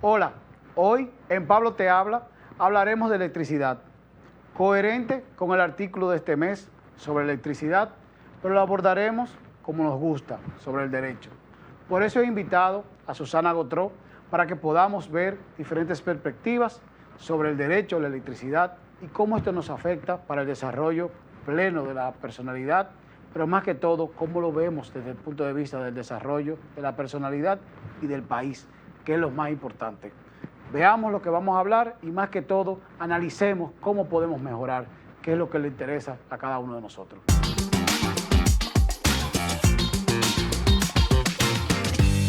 Hola, hoy en Pablo te habla hablaremos de electricidad, coherente con el artículo de este mes sobre electricidad, pero lo abordaremos como nos gusta, sobre el derecho. Por eso he invitado a Susana Gotró para que podamos ver diferentes perspectivas sobre el derecho a la electricidad y cómo esto nos afecta para el desarrollo pleno de la personalidad, pero más que todo, cómo lo vemos desde el punto de vista del desarrollo de la personalidad y del país, que es lo más importante. Veamos lo que vamos a hablar y más que todo, analicemos cómo podemos mejorar, qué es lo que le interesa a cada uno de nosotros.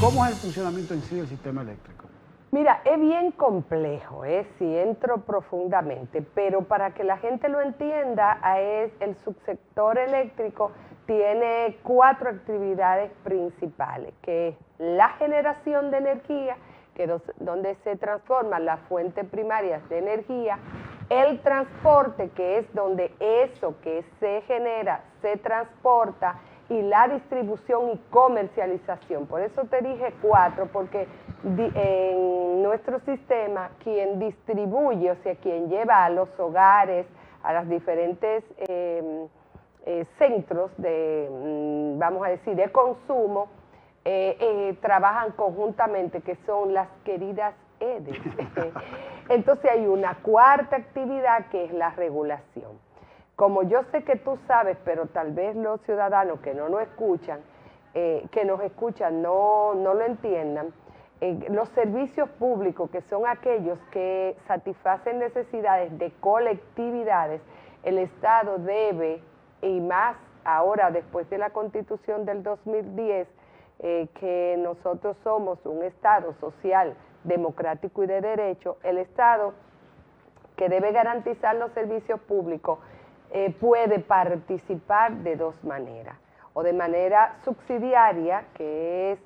¿Cómo es el funcionamiento en sí del sistema eléctrico? Mira, es bien complejo, si entro profundamente, pero para que la gente lo entienda, el subsector eléctrico tiene 4 actividades principales, que es la generación de energía, donde se transforman las fuentes primarias de energía, el transporte, que es donde eso que se genera se transporta, y la distribución y comercialización. Por eso te dije 4, porque en nuestro sistema quien distribuye, o sea, quien lleva a los hogares, a los diferentes centros de, vamos a decir, de consumo, trabajan conjuntamente, que son las queridas EDES. Entonces hay una cuarta actividad que es la regulación. Como yo sé que tú sabes, pero tal vez los ciudadanos que no nos escuchan, no lo entiendan, los servicios públicos, que son aquellos que satisfacen necesidades de colectividades, el Estado debe, y más ahora después de la Constitución del 2010, que nosotros somos un Estado social, democrático y de derecho, el Estado que debe garantizar los servicios públicos puede participar de 2 maneras, o de manera subsidiaria, que es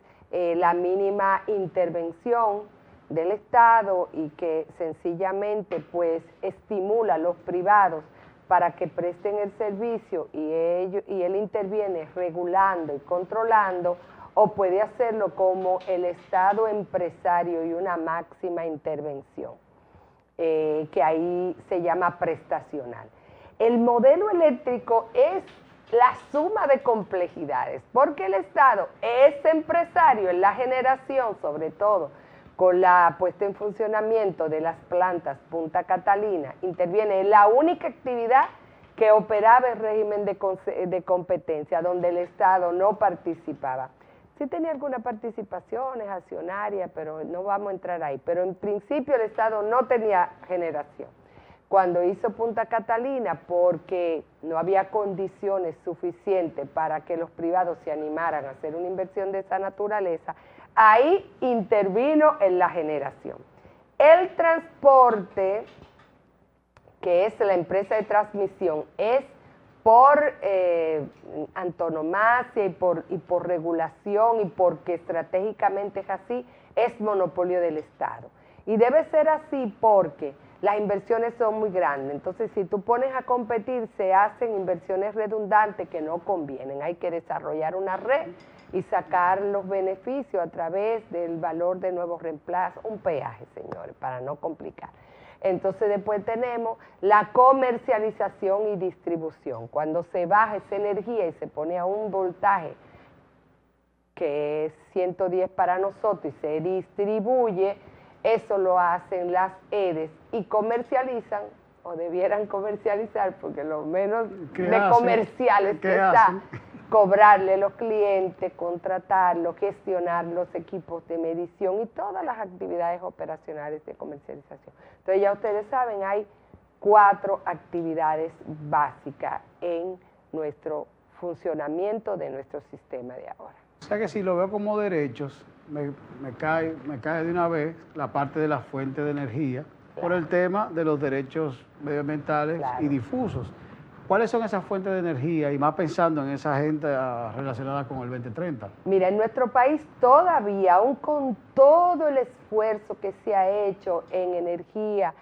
la mínima intervención del Estado y que sencillamente pues estimula a los privados para que presten el servicio y él interviene regulando y controlando, o puede hacerlo como el Estado empresario y una máxima intervención, que ahí se llama prestacional. El modelo eléctrico es la suma de complejidades, porque el Estado es empresario en la generación, sobre todo con la puesta en funcionamiento de las plantas Punta Catalina, interviene en la única actividad que operaba el régimen de competencia, donde el Estado no participaba. Sí tenía algunas participaciones accionarias, pero no vamos a entrar ahí, pero en principio el Estado no tenía generación. Cuando hizo Punta Catalina, porque no había condiciones suficientes para que los privados se animaran a hacer una inversión de esa naturaleza, ahí intervino en la generación. El transporte, que es la empresa de transmisión, es por antonomasia y por regulación y porque estratégicamente es así, es monopolio del Estado. Y debe ser así porque las inversiones son muy grandes, entonces si tú pones a competir se hacen inversiones redundantes que no convienen, hay que desarrollar una red y sacar los beneficios a través del valor de nuevos reemplazos, un peaje, señores, para no complicar. Entonces después tenemos la comercialización y distribución, cuando se baja esa energía y se pone a un voltaje que es 110 para nosotros y se distribuye, eso lo hacen las EDES y comercializan, o debieran comercializar, porque lo menos de comerciales que está, cobrarle a los clientes, contratarlos, gestionar los equipos de medición y todas las actividades operacionales de comercialización. Entonces ya ustedes saben, hay 4 actividades básicas en nuestro funcionamiento de nuestro sistema de ahora. O sea que si lo veo como derechos, me cae de una vez la parte de la fuente de energía, claro, por el tema de los derechos medioambientales, claro, y difusos. ¿Cuáles son esas fuentes de energía? Y más pensando en esa agenda relacionada con el 2030. Mira, en nuestro país todavía, aún con todo el esfuerzo que se ha hecho en energía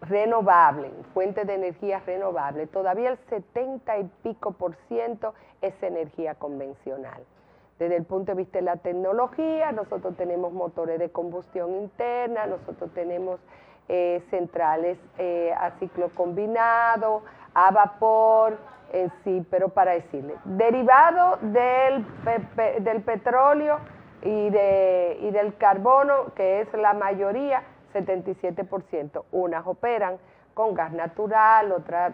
renovable, fuentes de energía renovable, todavía el 70 y pico % es energía convencional. desde el punto de vista de la tecnología, nosotros tenemos motores de combustión interna, nosotros tenemos centrales a ciclo combinado, a vapor, en sí, pero para decirle, derivado del petróleo y del carbono, que es la mayoría, 77%. Unas operan con gas natural, otras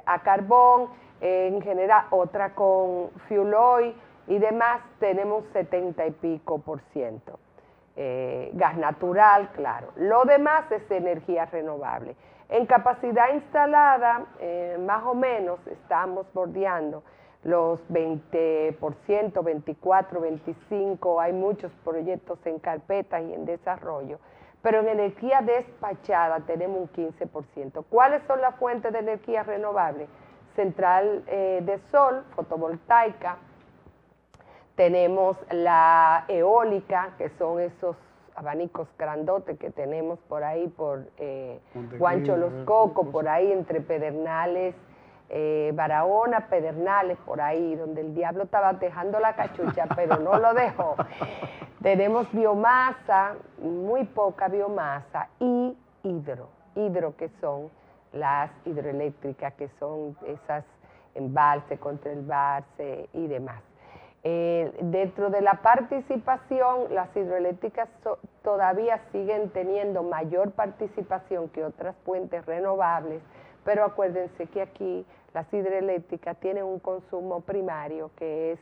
a carbón, en general, otra con fuel oil y demás, tenemos 70 y pico %. Gas natural, claro. Lo demás es energía renovable. En capacidad instalada, más o menos, estamos bordeando los 20%, 24, 25, hay muchos proyectos en carpetas y en desarrollo, pero en energía despachada tenemos un 15%. ¿Cuáles son las fuentes de energía renovable? Central de sol, fotovoltaica, tenemos la eólica, que son esos abanicos grandotes que tenemos por ahí, por Guancho Los Cocos, por ahí entre Pedernales, Barahona, Pedernales, por ahí, donde el diablo estaba dejando la cachucha, pero no lo dejó. Tenemos biomasa, muy poca biomasa, y hidro, que son las hidroeléctricas, que son esas embalse, contra embalse y demás. Dentro de la participación, las hidroeléctricas todavía siguen teniendo mayor participación que otras fuentes renovables, pero acuérdense que aquí las hidroeléctricas tienen un consumo primario que es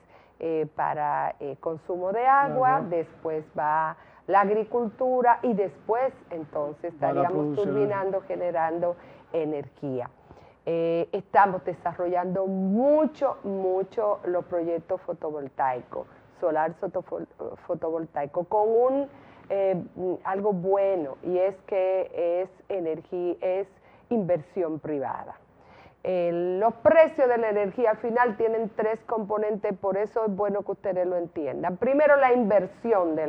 para consumo de agua, después va la agricultura y después entonces estaríamos turbinando, generando energía. Estamos desarrollando mucho los proyectos fotovoltaicos, solar fotovoltaico, con algo bueno, y es que es inversión privada. Los precios de la energía al final tienen tres componentes, por eso es bueno que ustedes lo entiendan. Primero, la inversión de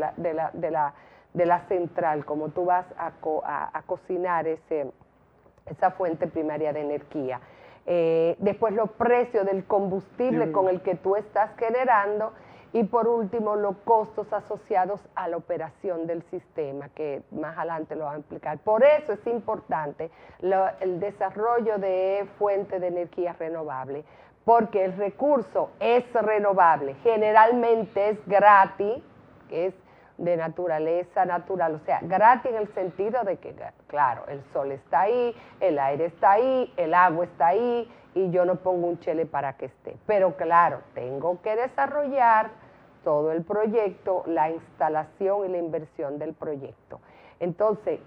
la central, como tú vas a cocinar esa fuente primaria de energía. Después, los precios del combustible con el que tú estás generando. Y por último, los costos asociados a la operación del sistema, que más adelante lo van a explicar. Por eso es importante el desarrollo de fuentes de energía renovable, porque el recurso es renovable, generalmente es gratis, que es de naturaleza natural, o sea, gratis en el sentido de que, claro, el sol está ahí, el aire está ahí, el agua está ahí, y yo no pongo un chele para que esté. Pero claro, tengo que desarrollar todo el proyecto, la instalación y la inversión del proyecto. Entonces,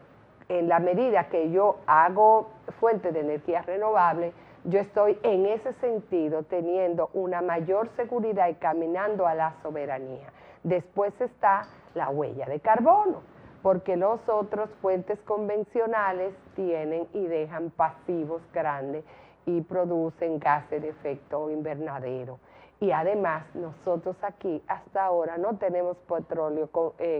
en la medida que yo hago fuentes de energía renovable, yo estoy en ese sentido teniendo una mayor seguridad y caminando a la soberanía. Después está la huella de carbono, porque los otros fuentes convencionales tienen y dejan pasivos grandes y producen gases de efecto invernadero. Y además nosotros aquí hasta ahora no tenemos petróleo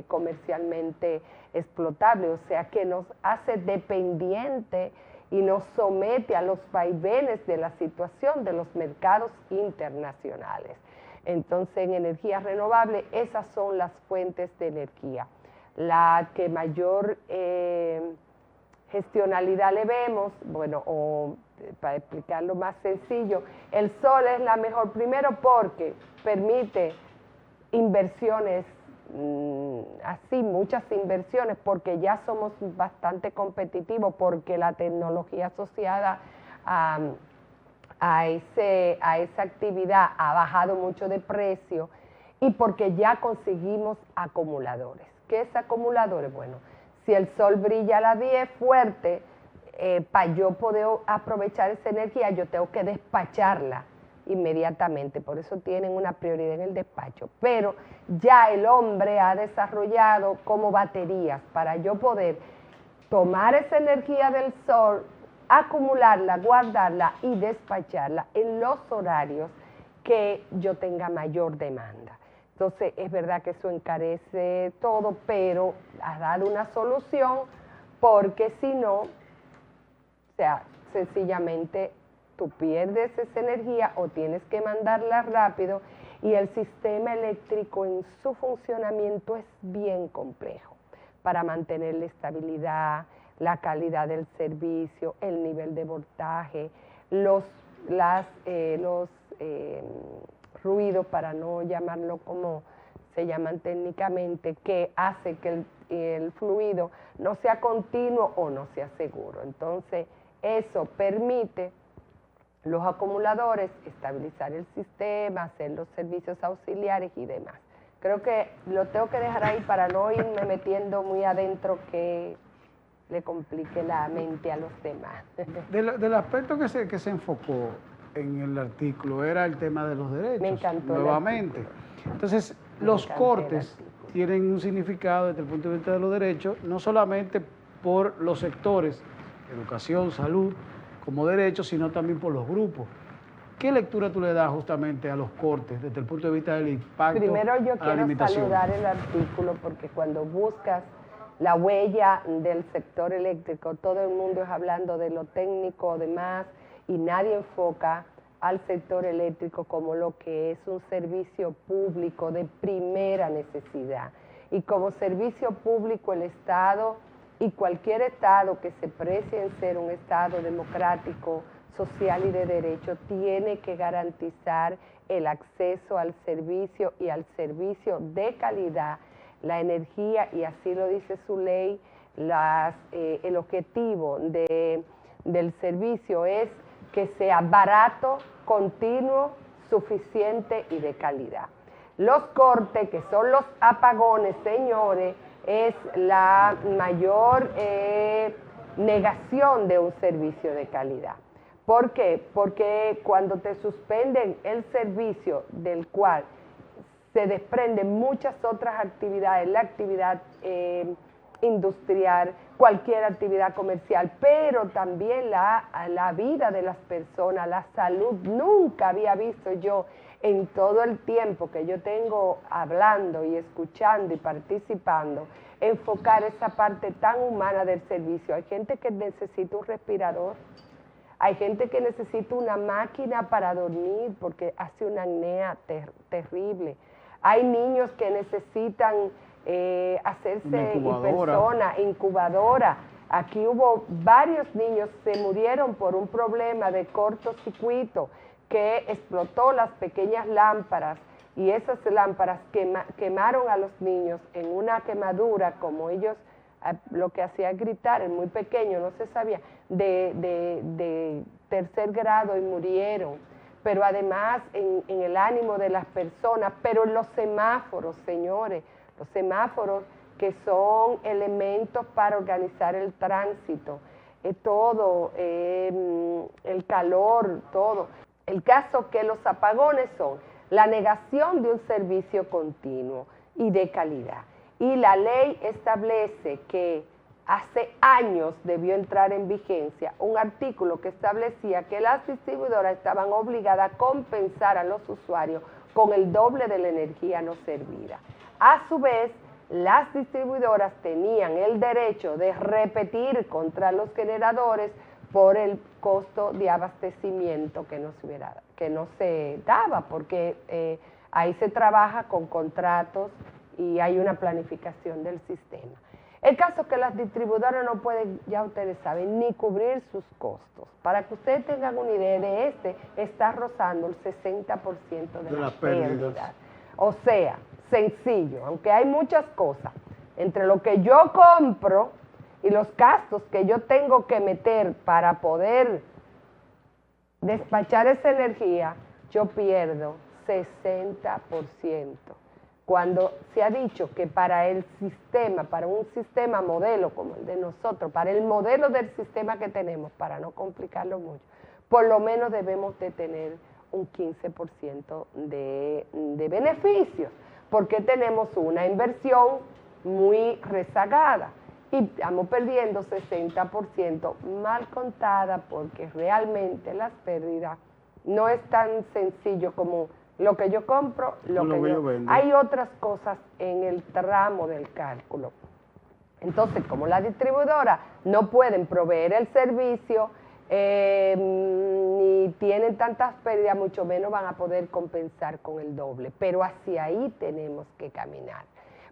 comercialmente explotable, o sea que nos hace dependiente y nos somete a los vaivenes de la situación de los mercados internacionales. Entonces, en energía renovable, esas son las fuentes de energía. La que mayor gestionalidad le vemos, bueno, o para explicarlo más sencillo, el sol es la mejor, primero porque permite inversiones, así muchas inversiones, porque ya somos bastante competitivos, porque la tecnología asociada a esa actividad ha bajado mucho de precio, y porque ya conseguimos acumuladores. ¿Qué es acumuladores? Bueno, si el sol brilla a las 10 fuerte, para yo poder aprovechar esa energía, yo tengo que despacharla inmediatamente, por eso tienen una prioridad en el despacho. Pero ya el hombre ha desarrollado como baterías para yo poder tomar esa energía del sol, acumularla, guardarla y despacharla en los horarios que yo tenga mayor demanda. Entonces, es verdad que eso encarece todo, pero ha dado una solución, porque si no, o sea, sencillamente tú pierdes esa energía o tienes que mandarla rápido, Y el sistema eléctrico en su funcionamiento es bien complejo para mantener la estabilidad, la calidad del servicio, el nivel de voltaje, los ruidos, para no llamarlo como se llaman técnicamente, que hace que el fluido no sea continuo o no sea seguro. Entonces, eso permite los acumuladores estabilizar el sistema, hacer los servicios auxiliares y demás. Creo que lo tengo que dejar ahí para no irme metiendo muy adentro que le complique la mente a los demás. Del aspecto que se enfocó en el artículo era el tema de los derechos. Me encantó nuevamente. Entonces, los cortes tienen un significado desde el punto de vista de los derechos, no solamente por los sectores, educación, salud, como derechos, sino también por los grupos. ¿Qué lectura tú le das justamente a los cortes desde el punto de vista del impacto? Primero yo a la quiero limitación? saludar el artículo porque cuando buscas la huella del sector eléctrico, todo el mundo es hablando de lo técnico, demás, y nadie enfoca al sector eléctrico como lo que es un servicio público de primera necesidad. Y como servicio público el Estado y cualquier Estado que se precie en ser un Estado democrático, social y de derecho, tiene que garantizar el acceso al servicio y al servicio de calidad, la energía, y así lo dice su ley, el objetivo del servicio es que sea barato, continuo, suficiente y de calidad. Los cortes, que son los apagones, señores, es la mayor negación de un servicio de calidad. ¿Por qué? Porque cuando te suspenden el servicio del cual se desprenden muchas otras actividades, la actividad industrial, cualquier actividad comercial, pero también la vida de las personas, la salud. Nunca había visto yo en todo el tiempo que yo tengo hablando y escuchando y participando, enfocar esa parte tan humana del servicio. Hay gente que necesita un respirador, hay gente que necesita una máquina para dormir porque hace una apnea terrible. Hay niños que necesitan hacerse incubadora. Aquí hubo varios niños que se murieron por un problema de cortocircuito que explotó las pequeñas lámparas y esas lámparas quemaron a los niños en una quemadura, como ellos lo que hacía gritar, el muy pequeño, no se sabía, de tercer grado, y murieron. Pero además en el ánimo de las personas, pero en los semáforos, señores, los semáforos que son elementos para organizar el tránsito, todo, el calor, todo. El caso que los apagones son la negación de un servicio continuo y de calidad. Y la ley establece que hace años debió entrar en vigencia un artículo que establecía que las distribuidoras estaban obligadas a compensar a los usuarios con el doble de la energía no servida. A su vez, las distribuidoras tenían el derecho de repetir contra los generadores por el costo de abastecimiento que no se daba, porque ahí se trabaja con contratos y hay una planificación del sistema. El caso es que las distribuidoras no pueden, ya ustedes saben, ni cubrir sus costos. Para que ustedes tengan una idea, está rozando el 60% de las pérdidas. O sea, sencillo, aunque hay muchas cosas, entre lo que yo compro y los gastos que yo tengo que meter para poder despachar esa energía, yo pierdo 60%. Cuando se ha dicho que para el sistema, para un sistema modelo como el de nosotros, para el modelo del sistema que tenemos, para no complicarlo mucho, por lo menos debemos de tener un 15% de beneficios, porque tenemos una inversión muy rezagada y estamos perdiendo 60% mal contada, porque realmente las pérdidas no es tan sencillo como lo que yo compro, lo que yo vendo. Hay otras cosas en el tramo del cálculo. Entonces, como las distribuidoras no pueden proveer el servicio, ni tienen tantas pérdidas, mucho menos van a poder compensar con el doble. Pero hacia ahí tenemos que caminar,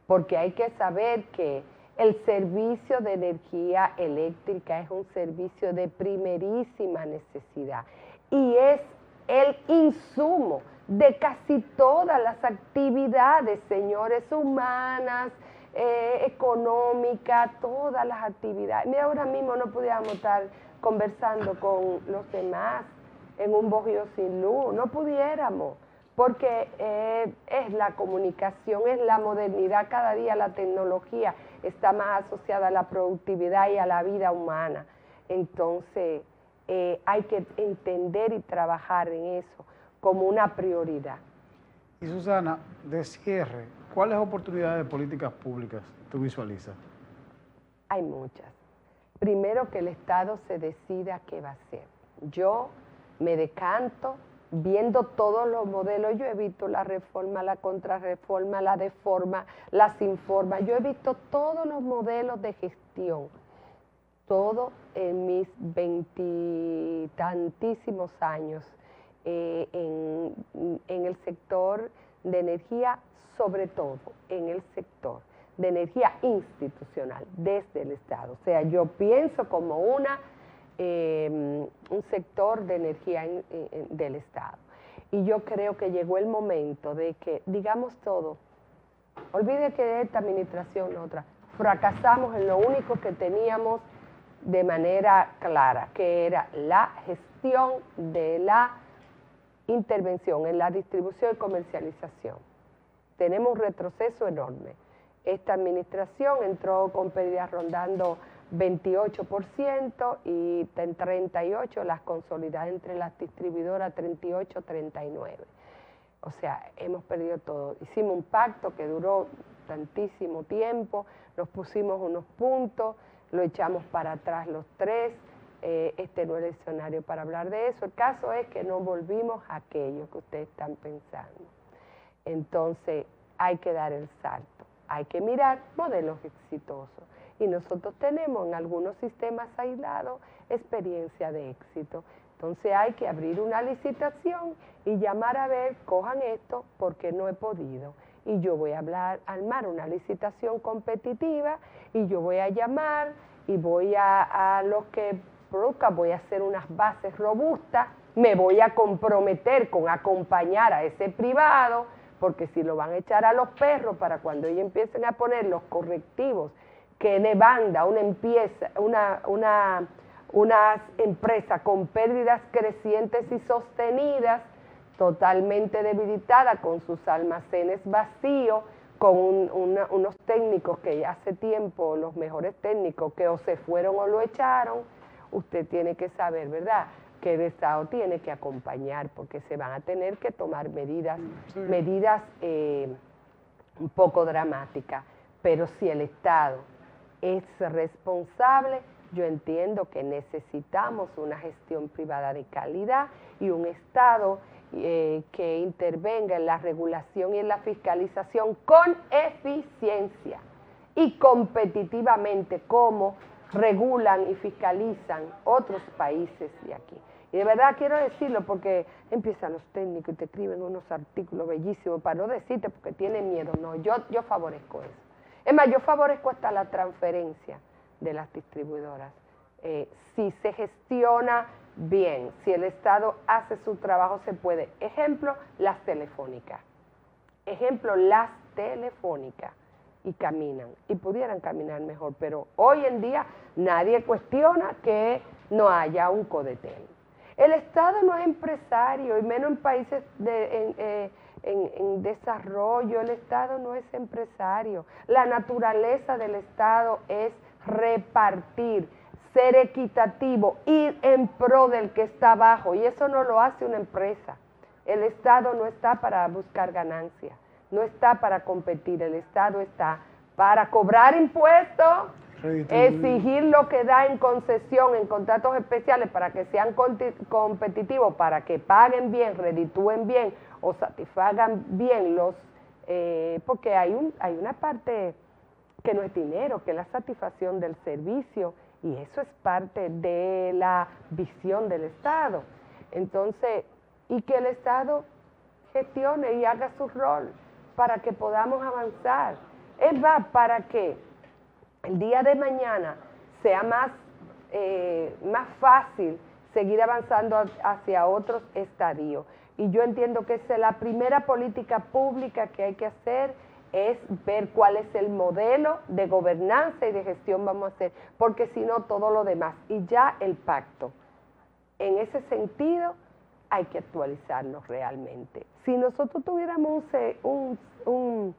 porque hay que saber que el servicio de energía eléctrica es un servicio de primerísima necesidad y es el insumo de casi todas las actividades, señores, humanas, económicas, todas las actividades. Mira, ahora mismo no pudiéramos estar conversando con los demás en un bohío sin luz, no pudiéramos, porque es la comunicación, es la modernidad, cada día la tecnología está más asociada a la productividad y a la vida humana. Entonces, hay que entender y trabajar en eso como una prioridad. Y Susana, de cierre, ¿cuáles oportunidades de políticas públicas tú visualizas? Hay muchas. Primero, que el Estado se decida qué va a hacer. Yo me decanto viendo todos los modelos. Yo he visto la reforma, la contrarreforma, la deforma, la sin forma. Yo he visto todos los modelos de gestión, todo en mis veintitantísimos años en el sector de energía, sobre todo en el sector de energía institucional desde el Estado. O sea, yo pienso como un sector de energía del Estado. Y yo creo que llegó el momento de que digamos todo, olvide que esta administración, otra, fracasamos en lo único que teníamos de manera clara, que era la gestión de la intervención en la distribución y comercialización. Tenemos un retroceso enorme. Esta administración entró con pérdidas rondando 28% y en 38% las consolidadas entre las distribuidoras 38-39%. O sea, hemos perdido todo. Hicimos un pacto que duró tantísimo tiempo, nos pusimos unos puntos, lo echamos para atrás los tres. Este no es el escenario para hablar de eso. El caso es que no volvimos a aquello que ustedes están pensando. Entonces, hay que dar el salto. Hay que mirar modelos exitosos. Y nosotros tenemos en algunos sistemas aislados experiencia de éxito. Entonces hay que abrir una licitación y llamar a ver, cojan esto porque no he podido. Y yo voy a armar una licitación competitiva y yo voy a llamar y voy a los que produzcan, voy a hacer unas bases robustas, me voy a comprometer con acompañar a ese privado, porque si lo van a echar a los perros para cuando ellos empiecen a poner los correctivos que demanda una empresa con pérdidas crecientes y sostenidas, totalmente debilitada, con sus almacenes vacíos, con unos técnicos que ya hace tiempo, los mejores técnicos, que o se fueron o lo echaron, usted tiene que saber, ¿verdad?, que el Estado tiene que acompañar, porque se van a tener que tomar medidas un poco dramáticas. Pero si el Estado es responsable, yo entiendo que necesitamos una gestión privada de calidad y un Estado que intervenga en la regulación y en la fiscalización con eficiencia y competitivamente, como regulan y fiscalizan otros países de aquí. Y de verdad quiero decirlo porque empiezan los técnicos y te escriben unos artículos bellísimos para no decirte porque tienen miedo. No, yo favorezco eso. Es más, yo favorezco hasta la transferencia de las distribuidoras. Si se gestiona bien, si el Estado hace su trabajo, se puede. Ejemplo, las telefónicas. Y caminan, y pudieran caminar mejor, pero hoy en día nadie cuestiona que no haya un Codetel. El Estado no es empresario, y menos en países en desarrollo. El Estado no es empresario. La naturaleza del Estado es repartir, ser equitativo, ir en pro del que está abajo, y eso no lo hace una empresa. El Estado no está para buscar ganancias, no está para competir. El Estado está para cobrar impuestos, exigir lo que da en concesión, en contratos especiales para que sean competitivos, para que paguen bien, reditúen bien o satisfagan bien porque hay una parte que no es dinero, que es la satisfacción del servicio Y eso es parte de la visión del Estado. Entonces, y que el Estado gestione y haga su rol para que podamos avanzar. Es más, para que el día de mañana sea más fácil seguir avanzando hacia otros estadios. Y yo entiendo que esa es la primera política pública que hay que hacer, es ver cuál es el modelo de gobernanza y de gestión vamos a hacer, porque si no, todo lo demás. Y ya el pacto. En ese sentido, hay que actualizarlo realmente. Si nosotros tuviéramos un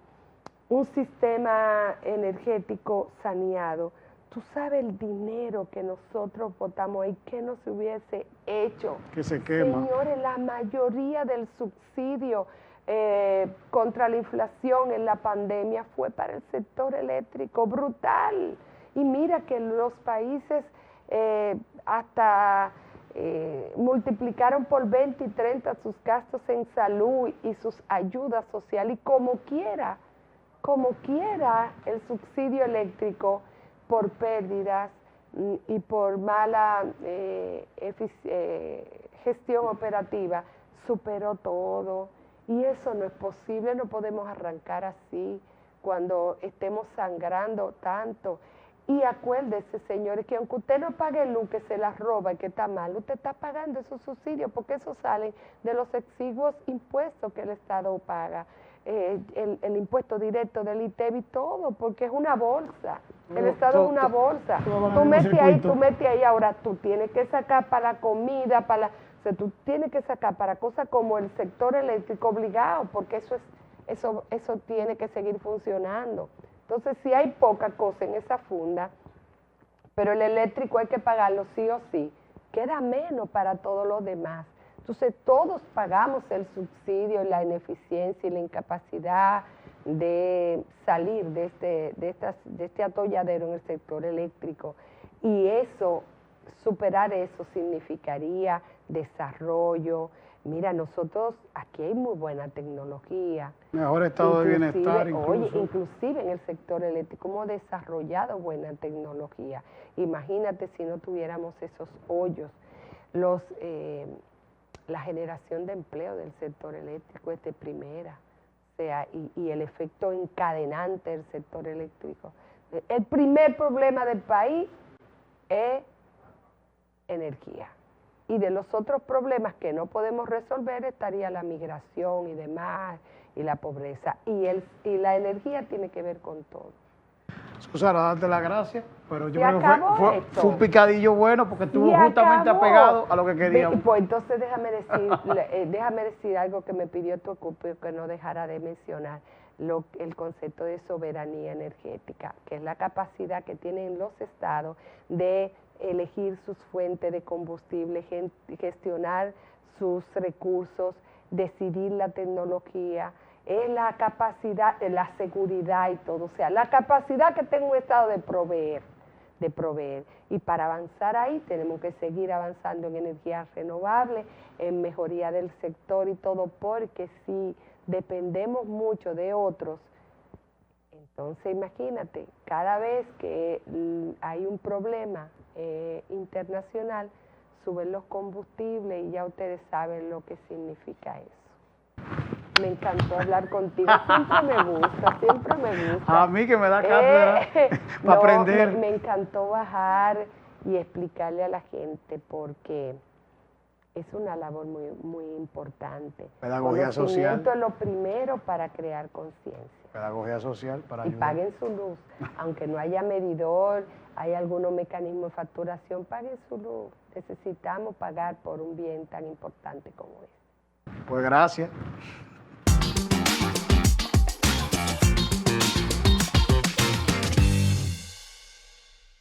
sistema energético saneado, tú sabes el dinero que nosotros votamos ahí, ¿qué no se hubiese hecho? Que se quema. Señores, la mayoría del subsidio contra la inflación en la pandemia fue para el sector eléctrico, brutal. Y mira que los países hasta multiplicaron por 20 y 30 sus gastos en salud y sus ayudas sociales, y como quiera el subsidio eléctrico por pérdidas y por mala gestión operativa superó todo, y eso no es posible. No podemos arrancar así cuando estemos sangrando tanto. Y acuérdese, señores, que aunque usted no pague luz, que se la roba y que está mal, usted está pagando esos subsidios, porque esos salen de los exiguos impuestos que el Estado paga, el impuesto directo del ITEVI y todo, porque es una bolsa. El Estado es una bolsa. Tú metes ahí, ahora tú tienes que sacar para la comida, o sea, tú tienes que sacar para cosas como el sector eléctrico obligado, porque eso tiene que seguir funcionando. Entonces, si hay poca cosa en esa funda, pero el eléctrico hay que pagarlo sí o sí, queda menos para todos los demás. Entonces, todos pagamos el subsidio, la ineficiencia y la incapacidad de salir de este atolladero en el sector eléctrico. Y superar eso significaría desarrollo. Mira, nosotros aquí hay muy buena tecnología. Mejor estado de bienestar incluso. Oye, inclusive en el sector eléctrico hemos desarrollado buena tecnología. Imagínate si no tuviéramos esos hoyos. La generación de empleo del sector eléctrico es de primera. O sea, y el efecto encadenante del sector eléctrico. El primer problema del país es energía. Y de los otros problemas que no podemos resolver estaría la migración y demás, y la pobreza. Y la energía tiene que ver con todo. Susana, darte las gracias, pero yo Se creo que fue un picadillo bueno porque estuvo justamente apegado a lo que queríamos. Pues entonces déjame decir algo que me pidió tu ocupio, que no dejara de mencionar, el concepto de soberanía energética, que es la capacidad que tienen los estados de elegir sus fuentes de combustible, gestionar sus recursos, decidir la tecnología, es la capacidad, la seguridad y todo, o sea, la capacidad que tenga un Estado de proveer. Y para avanzar ahí tenemos que seguir avanzando en energías renovables, en mejoría del sector y todo, porque si dependemos mucho de otros, entonces imagínate, cada vez que hay un problema internacional, suben los combustibles y ya ustedes saben lo que significa eso. Me encantó hablar contigo, siempre me gusta. A mí que me da cátedra para aprender. Me encantó bajar y explicarle a la gente, porque es una labor muy, muy importante. Pedagogía social. Conocimiento es lo primero para crear conciencia. Pedagogía social para ayudar. Y paguen su luz, aunque no haya medidor, hay algunos mecanismos de facturación, paguen su luz. Necesitamos pagar por un bien tan importante como este. Pues gracias.